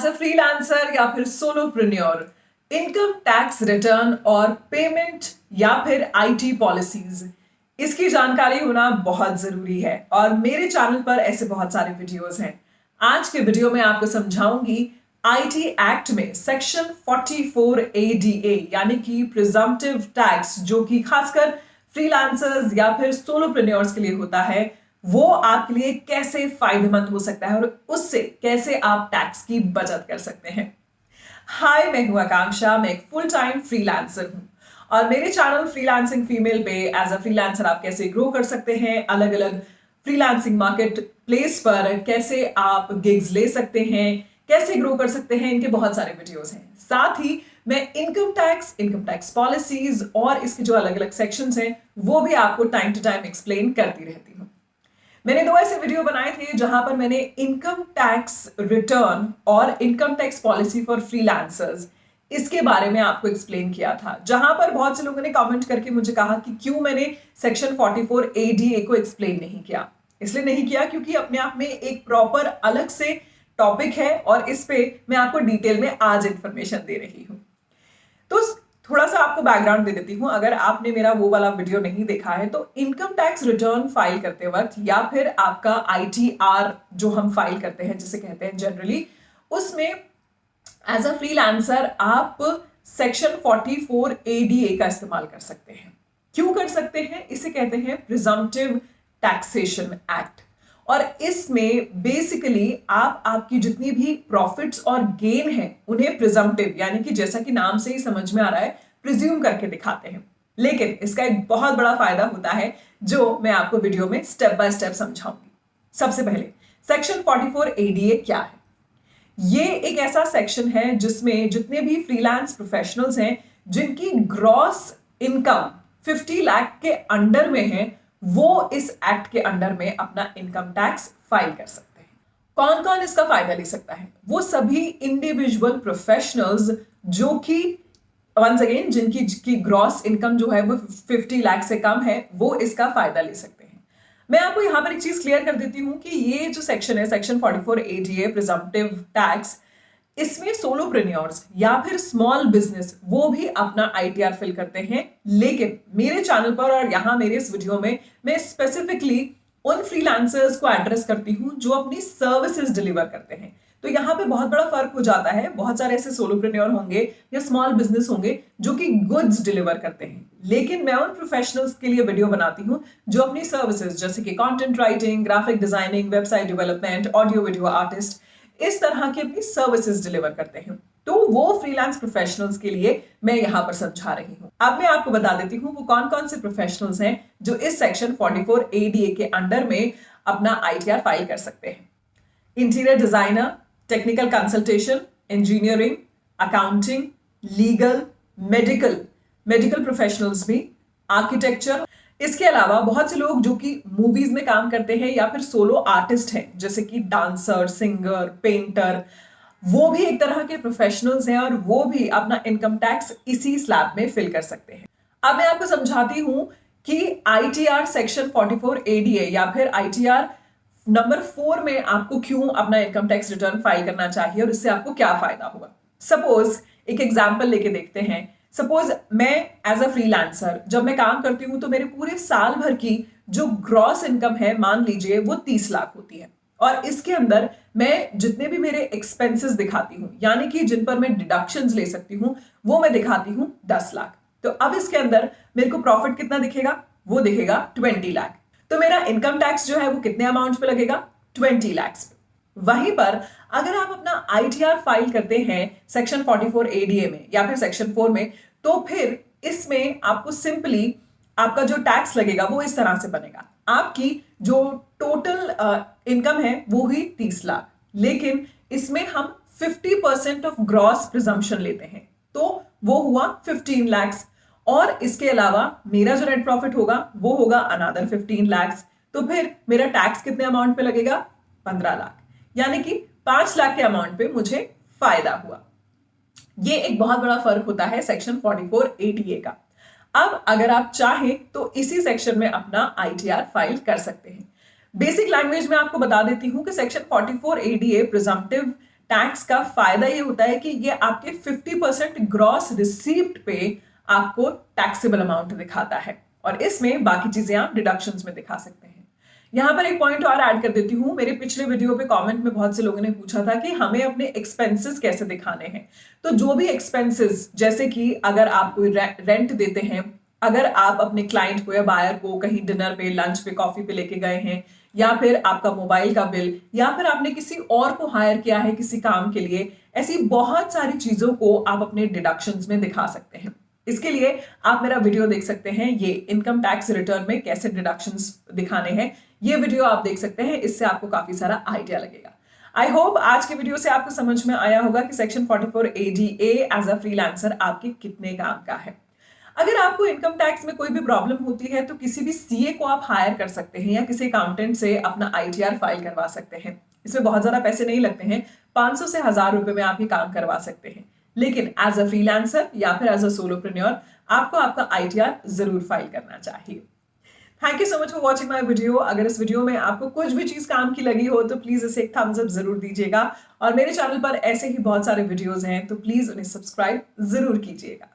A freelancer या फिर solopreneur, income tax return और पेमेंट या फिर आईटी पॉलिसीज, इसकी जानकारी होना बहुत जरूरी है। और मेरे चैनल पर ऐसे बहुत सारे वीडियोस हैं। आज के वीडियो में आपको समझाऊंगी आईटी एक्ट में सेक्शन 44 एडीए यानी कि प्रिजम्पटिव टैक्स, जो कि खासकर फ्रीलांसर्स या फिर सोलोप्रेन्योर्स के लिए होता है, वो आपके लिए कैसे फायदेमंद हो सकता है और उससे कैसे आप टैक्स की बचत कर सकते हैं। हाय, मैं हूं आकांक्षा, मैं एक फुल टाइम फ्रीलांसर हूं और मेरे चैनल फ्रीलांसिंग फीमेल पे एज अ फ्रीलांसर आप कैसे ग्रो कर सकते हैं, अलग अलग फ्रीलांसिंग मार्केट प्लेस पर कैसे आप गिग्स ले सकते हैं, कैसे ग्रो कर सकते हैं, इनके बहुत सारे वीडियोस हैं। साथ ही मैं इनकम टैक्स पॉलिसीज और इसके जो अलग अलग सेक्शंस हैं वो भी आपको टाइम टू टाइम एक्सप्लेन करती रहती हूँ। मैंने 2 ऐसे वीडियो बनाए थे जहां पर मैंने इनकम टैक्स रिटर्न और income tax policy for freelancers, इसके बारे में आपको एक्सप्लेन किया था, जहां पर बहुत से लोगों ने कमेंट करके मुझे कहा कि क्यों मैंने सेक्शन 44 एडीए को एक्सप्लेन नहीं किया। इसलिए नहीं किया क्योंकि अपने आप में एक प्रॉपर अलग से टॉपिक है और इस पे मैं आपको डिटेल में आज इंफॉर्मेशन दे रही हूं। तो थोड़ा सा आपको बैकग्राउंड दे देती हूँ। अगर आपने मेरा वो वाला वीडियो नहीं देखा है तो इनकम टैक्स रिटर्न फाइल करते वक्त या फिर आपका आईटीआर जो हम फाइल करते हैं जिसे कहते हैं जनरली, उसमें एज अ फ्रीलांसर आप सेक्शन 44 एडीए का इस्तेमाल कर सकते हैं। क्यों कर सकते हैं? इसे कहते हैं प्रिजम्पटिव टैक्सेशन एक्ट। और इसमें बेसिकली आप आपकी जितनी भी प्रॉफिट्स और गेन है उन्हें प्रिजम्पटिव यानी कि जैसा कि नाम से ही समझ में आ रहा है, प्रिज्यूम करके दिखाते हैं। लेकिन इसका एक बहुत बड़ा फायदा होता है जो मैं आपको वीडियो में स्टेप बाय स्टेप समझाऊंगी। सबसे पहले सेक्शन 44 एडीए क्या है? ये एक ऐसा सेक्शन है जिसमें जितने भी फ्रीलांस प्रोफेशनल्स हैं जिनकी ग्रॉस इनकम 50 लाख के अंडर में है, वो इस एक्ट के अंडर में अपना इनकम टैक्स फाइल कर सकते हैं। कौन कौन इसका फायदा ले सकता है? वो सभी इंडिविजुअल प्रोफेशनल्स जो कि वंस अगेन जिनकी ग्रॉस इनकम जो है वो 50 लाख से कम है, वो इसका फायदा ले सकते हैं। मैं आपको यहां पर एक चीज क्लियर कर देती हूं कि ये जो सेक्शन है, सेक्शन 44 एडीए प्रिजम्पटिव टैक्स, इसमें सोलोप्रेन्योर्स या फिर स्मॉल बिजनेस वो भी अपना आईटीआर फिल करते हैं। लेकिन मेरे चैनल पर और यहां मेरे इस वीडियो में मैं स्पेसिफिकली उन फ्रीलांसर्स को एड्रेस करती हूं जो अपनी सर्विसेज डिलीवर करते हैं। तो यहाँ पे बहुत बड़ा फर्क हो जाता है। बहुत सारे ऐसे सोलोप्रेन्योर होंगे या स्मॉल बिजनेस होंगे जो कि गुड्स डिलीवर करते हैं, लेकिन मैं उन प्रोफेशनल्स के लिए वीडियो बनाती हूँ जो अपनी सर्विसेज जैसे कि content writing, graphic designing, website development, audio video artist, इस तरह की अपनी सर्विसेज डिलीवर करते हैं। तो वो फ्रीलांस प्रोफेशनल्स के लिए मैं यहां पर समझा रही हूं। अब मैं आपको बता देती हूं वो कौन कौन से प्रोफेशनल्स हैं जो इस सेक्शन 44 एडीए के अंडर में अपना आईटीआर फाइल कर सकते हैं। Interior designer, technical consultation, engineering, accounting, legal, medical professionals भी, आर्किटेक्चर। इसके अलावा बहुत से लोग जो कि मूवीज में काम करते हैं या फिर सोलो आर्टिस्ट हैं जैसे कि डांसर, सिंगर, पेंटर, वो भी एक तरह के प्रोफेशनल्स हैं और वो भी अपना इनकम टैक्स इसी स्लैब में फिल कर सकते हैं। अब मैं आपको समझाती हूं कि आईटीआर सेक्शन 44 एडीए या फिर आईटीआर नंबर 4 में आपको क्यों अपना इनकम टैक्स रिटर्न फाइल करना चाहिए और इससे आपको क्या फायदा होगा। सपोज एक एग्जांपल लेके देखते हैं। सपोज मैं एज अ फ्रीलांसर जब मैं काम करती हूं तो मेरे पूरे साल भर की जो ग्रॉस इनकम है, मान लीजिए वो 30 लाख होती है और इसके अंदर मैं जितने भी मेरे एक्सपेंसेस दिखाती हूं यानी कि जिन पर मैं डिडक्शंस ले सकती हूं वो मैं दिखाती हूं 10 लाख। तो अब इसके अंदर मेरे को प्रॉफिट कितना दिखेगा? वो दिखेगा 20 लाख। तो मेरा इनकम टैक्स जो है वो कितने अमाउंट पे लगेगा? 20 लाख पे। वहीं पर अगर आप अपना आईटीआर फाइल करते हैं सेक्शन 44 एडीए में या फिर सेक्शन 4 में, तो फिर इसमें आपको सिंपली आपका जो टैक्स लगेगा वो इस तरह से बनेगा। आपकी जो टोटल इनकम है वो ही 30 लाख, लेकिन इसमें हम 50% ऑफ ग्रॉस प्रिजम्पशन लेते हैं, तो वो हुआ 15 लाख। और इसके अलावा मेरा जो नेट प्रॉफिट होगा वो होगा अनदर 15 लाख। तो फिर मेरा टैक्स कितने अमाउंट पे लगेगा? 15 लाख, यानी कि 5 लाख के अमाउंट पे मुझे फायदा हुआ। ये एक बहुत बड़ा फर्क होता है सेक्शन 44 एडीए का। अब अगर आप चाहें तो इसी सेक्शन में अपना आईटीआर फाइल कर सकते हैं। बेसिक लैंग्वेज में आपको बता देती हूं कि सेक्शन 44 एडीए प्रिजम्पटिव टैक्स का फायदा ये होता है कि ये आपके 50% ग्रॉस रिसीप्ट पे आपको टैक्सेबल अमाउंट दिखाता है और इसमें बाकी चीजें आप डिडक्शंस में दिखा सकते हैं। यहां पर एक पॉइंट और ऐड कर देती हूं। मेरे पिछले वीडियो पे कमेंट में बहुत से लोगों ने पूछा था कि हमें अपने एक्सपेंसेस कैसे दिखाने हैं। तो जो भी एक्सपेंसेस, जैसे कि अगर आप कोई रेंट देते हैं, अगर आप अपने क्लाइंट को या बायर को कहीं डिनर पे, लंच पे, कॉफी पे लेके गए हैं, या फिर आपका मोबाइल का बिल, या फिर आपने किसी और को हायर किया है किसी काम के लिए, ऐसी बहुत सारी चीजों को आप अपने डिडक्शंस में दिखा सकते हैं। इसके लिए आप मेरा वीडियो देख सकते हैं, ये इनकम टैक्स रिटर्न में कैसे डिडक्शंस दिखाने हैं। ये वीडियो आप देख सकते हैं, इससे आपको काफी सारा आइडिया लगेगा। आई होप आज के वीडियो से आपको समझ में आया होगा कि section 44 ADA as a freelancer आपके कितने काम का है। अगर आपको इनकम टैक्स में कोई भी प्रॉब्लम होती है तो किसी भी सीए को आप हायर कर सकते हैं या किसी अकाउंटेंट से अपना ITR फाइल करवा सकते हैं। इसमें बहुत ज्यादा पैसे नहीं लगते हैं, 500 से 1000 रुपए में आप ये काम करवा सकते हैं। लेकिन एज अ फ्रीलांसर या फिर एज अ सोलोप्रेन्योर आपको आपका ITR जरूर फाइल करना चाहिए। Thank you so much for watching my video. अगर इस वीडियो में आपको कुछ भी चीज काम की लगी हो तो प्लीज इसे एक थम्स अप जरूर दीजिएगा और मेरे चैनल पर ऐसे ही बहुत सारे वीडियोस हैं तो प्लीज उन्हें सब्सक्राइब जरूर कीजिएगा।